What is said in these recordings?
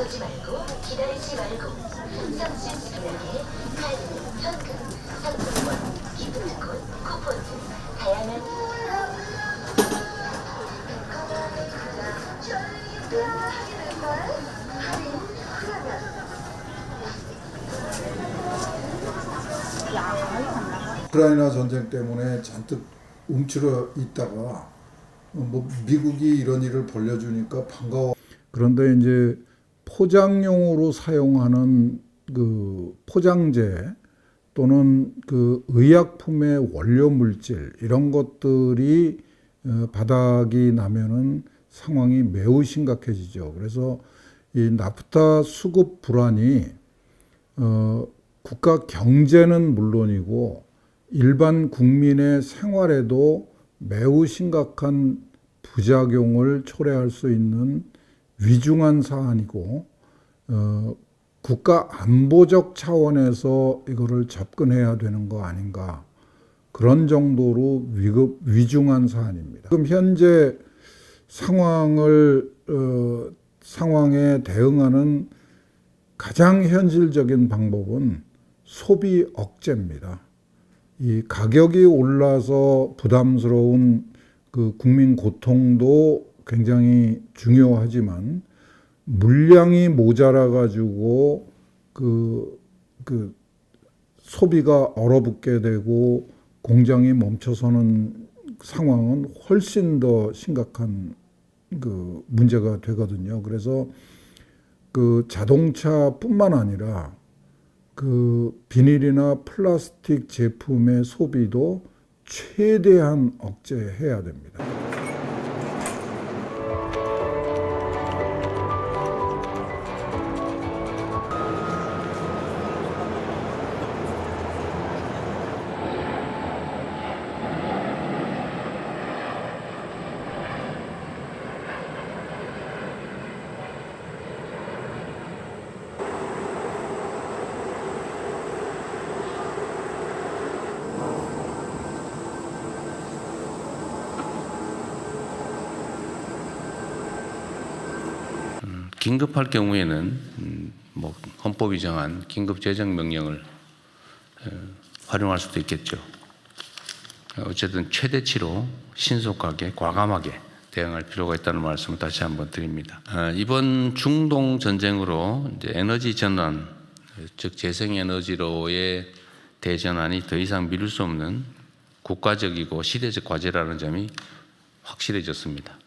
쏘지 말고 기다리지 말고 성신수리하게 카드, 현금, 상품권, 기프트콘, 쿠폰 등 다양한 우크라이나 전쟁 때문에 잔뜩 움츠러 있다가 뭐 미국이 이런 일을 벌려주니까 반가워. 그런데 이제 포장용으로 사용하는 그 포장재 또는 그 의약품의 원료 물질 이런 것들이 바닥이 나면은 상황이 매우 심각해지죠. 그래서 이 나프타 수급 불안이 국가 경제는 물론이고 일반 국민의 생활에도 매우 심각한 부작용을 초래할 수 있는 위중한 사안이고 국가 안보적 차원에서 이거를 접근해야 되는 거 아닌가, 그런 정도로 위중한 사안입니다. 지금 현재 상황에 대응하는 가장 현실적인 방법은 소비 억제입니다. 이 가격이 올라서 부담스러운 그 국민 고통도 굉장히 중요하지만 물량이 모자라 가지고 그 소비가 얼어붙게 되고 공장이 멈춰서는 상황은 훨씬 더 심각한 그 문제가 되거든요. 그래서 그 자동차뿐만 아니라 그 비닐이나 플라스틱 제품의 소비도 최대한 억제해야 됩니다. 긴급할 경우에는 뭐 헌법이 정한 긴급 재정 명령을 활용할 수도 있겠죠. 어쨌든 최대치로 신속하게 과감하게 대응할 필요가 있다는 말씀을 다시 한번 드립니다. 이번 중동 전쟁으로 이제 에너지 전환, 즉 재생에너지로의 대전환이 더 이상 미룰 수 없는 국가적이고 시대적 과제라는 점이 확실해졌습니다.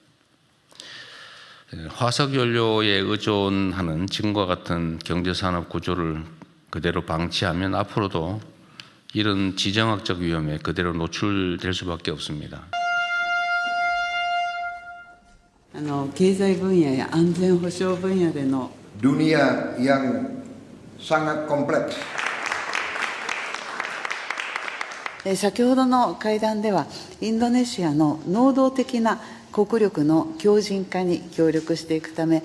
화석연료에 의존하는 지금과 같은 경제산업 구조를 그대로 방치하면 앞으로도 이런 지정학적 위험에 그대로 노출될 수밖에 없습니다. 経済分野や安全保障分野での dunia yang sangat kompleks. 先ほどの会談では、インドネシアの能動的な国力の強靭化に協力していくため、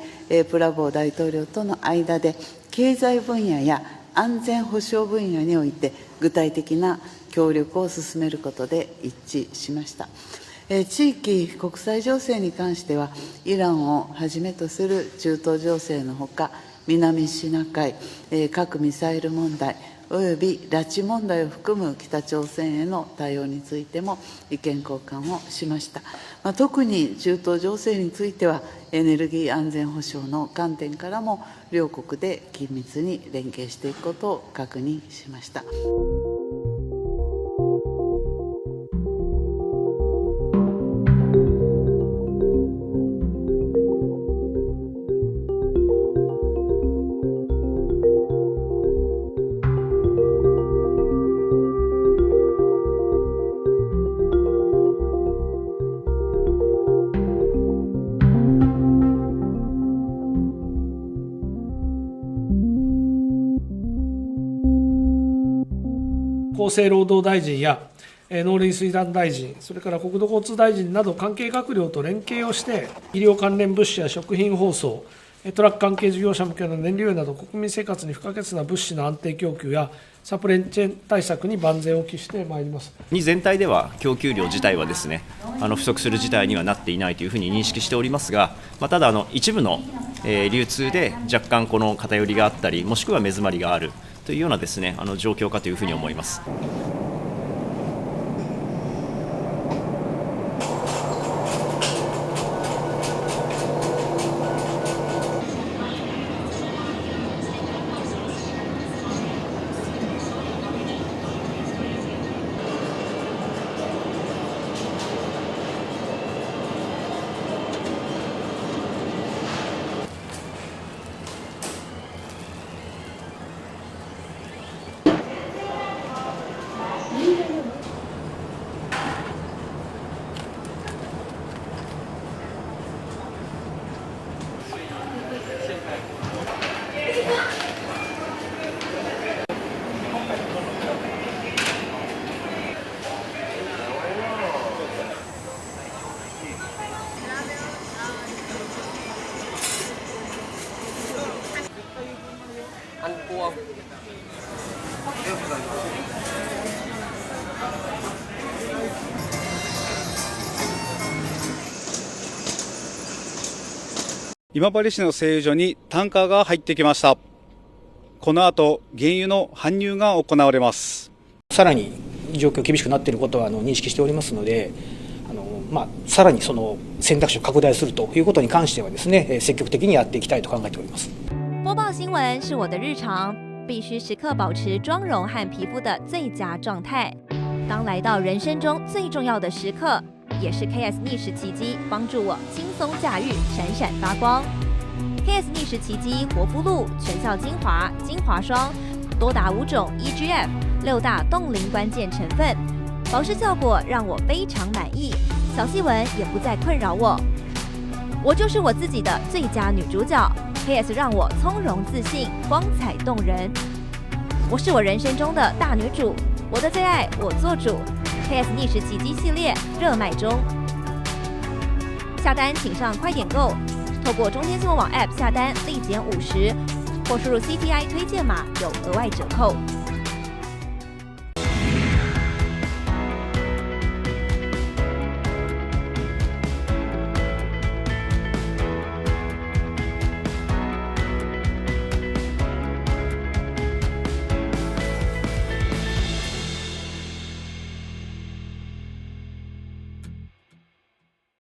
プラボー大統領との間で、経済分野や安全保障分野において、具体的な協力を進めることで一致しました。地域国際情勢に関しては、イランをはじめとする中東情勢のほか、南シナ海、核ミサイル問題、および拉致問題を含む北朝鮮への対応についても意見交換をしました。特に中東情勢については、エネルギー安全保障の観点からも、両国で緊密に連携していくことを確認しました。厚生労働大臣や農林水産大臣、それから国土交通大臣など関係閣僚と連携をして、医療関連物資や食品包装、トラック関係事業者向けの燃料油など国民生活に不可欠な物資の安定供給やサプライチェーン対策に万全を期してまいります。全体では供給量自体はですね、不足する事態にはなっていないというふうに認識しておりますが、ただ一部の流通で若干この偏りがあったり、もしくは目詰まりがあるというようなですね、状況かというふうに思います。今治市の製油所にタンカーが入ってきました。この後、原油の搬入が行われます。さらに状況厳しくなっていることは認識しておりますので、さらにその選択肢を拡大するということに関してはですね、積極的にやっていきたいと考えております。播报新闻是我的日常，必须时刻保持妆容和皮肤的最佳状态。当来到人生中最重要的时刻，也是 KS 逆时奇迹帮助我轻松驾驭，闪闪发光。KS 逆时奇迹活肤露全效精华、精华霜，多达5种 EGF 6大冻龄关键成分，保湿效果让我非常满意，小细纹也不再困扰我。我就是我自己的最佳女主角 ，KS 让我从容自信、光彩动人。我是我人生中的大女主，我的最爱我做主。KS 逆时奇迹系列热卖中，下单请上快点购，透过中天新闻网 App 下单立减50，或输入 CTI 推荐码有额外折扣。